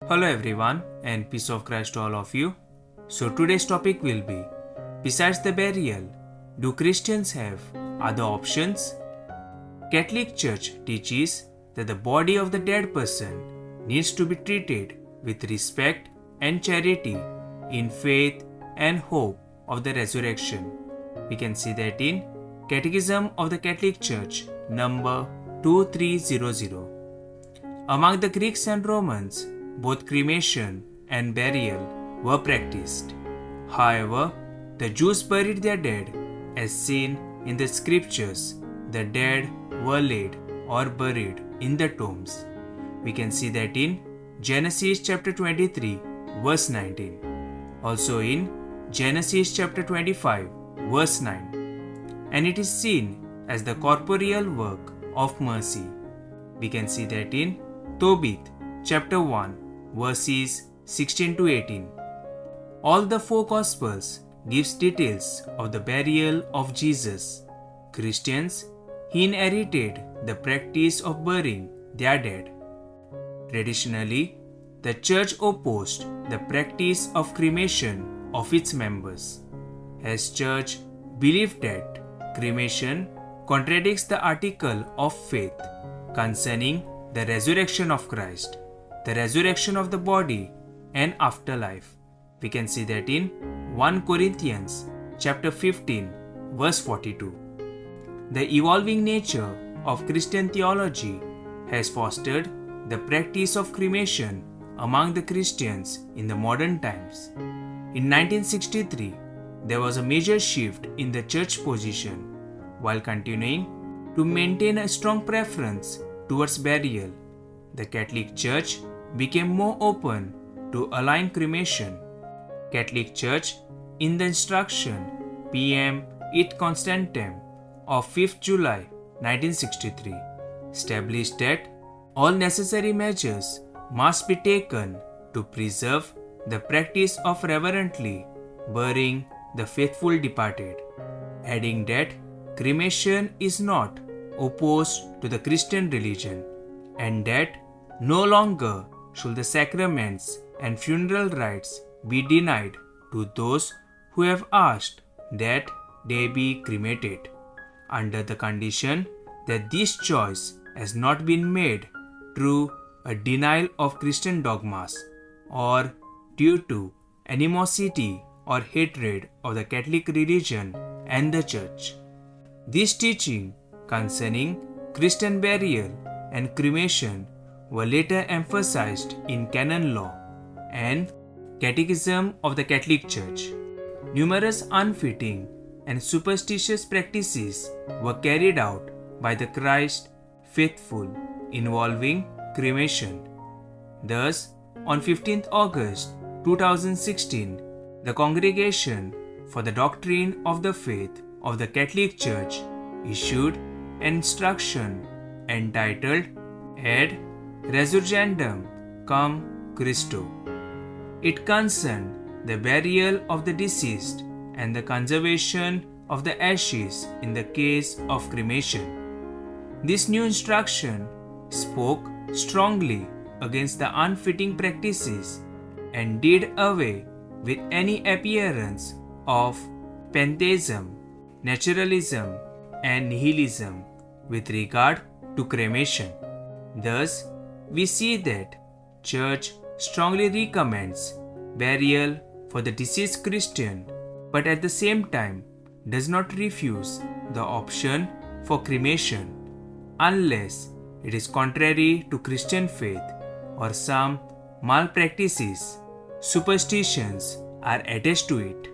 Hello everyone and peace of Christ to all of you. So today's topic will be, besides the burial, do Christians have other options? Catholic Church teaches that the body of the dead person needs to be treated with respect and charity in faith and hope of the resurrection. We can see that in Catechism of the Catholic Church number 2300. Among the Greeks and Romans, both cremation and burial were practiced. However, the Jews buried their dead, as seen in the scriptures. The dead were laid or buried in the tombs. We can see that in Genesis chapter 23, verse 19. Also in Genesis chapter 25, verse 9. And it is seen as the corporeal work of mercy. We can see that in Tobit chapter 1, verses 16 to 18. All the four Gospels gives details of the burial of Jesus. Christians, he inherited the practice of burying their dead. Traditionally, the Church opposed the practice of cremation of its members, as Church believed that cremation contradicts the article of faith concerning the resurrection of Christ, the resurrection of the body and afterlife. We can see that in 1 Corinthians chapter 15, verse 42. The evolving nature of Christian theology has fostered the practice of cremation among the Christians in the modern times. In 1963, there was a major shift in the Church position, while continuing to maintain a strong preference towards burial. The Catholic Church became more open to allowing cremation. Catholic Church, in the instruction PM It Constantem of 5th July 1963, established that all necessary measures must be taken to preserve the practice of reverently burying the faithful departed, adding that cremation is not opposed to the Christian religion, and that no longer should the sacraments and funeral rites be denied to those who have asked that they be cremated, under the condition that this choice has not been made through a denial of Christian dogmas or due to animosity or hatred of the Catholic religion and the Church. This teaching concerning Christian burial and cremation were later emphasized in canon law and Catechism of the Catholic Church. Numerous unfitting and superstitious practices were carried out by the Christ faithful involving cremation. Thus, on 15th August 2016, the Congregation for the Doctrine of the Faith of the Catholic Church issued an instruction entitled Ad Resurgendum Cum Christo. It concerned the burial of the deceased and the conservation of the ashes in the case of cremation. This new instruction spoke strongly against the unfitting practices and did away with any appearance of pantheism, naturalism, and nihilism with regard to cremation. Thus, we see that Church strongly recommends burial for the deceased Christian, but at the same time does not refuse the option for cremation unless it is contrary to Christian faith or some malpractices, superstitions are attached to it.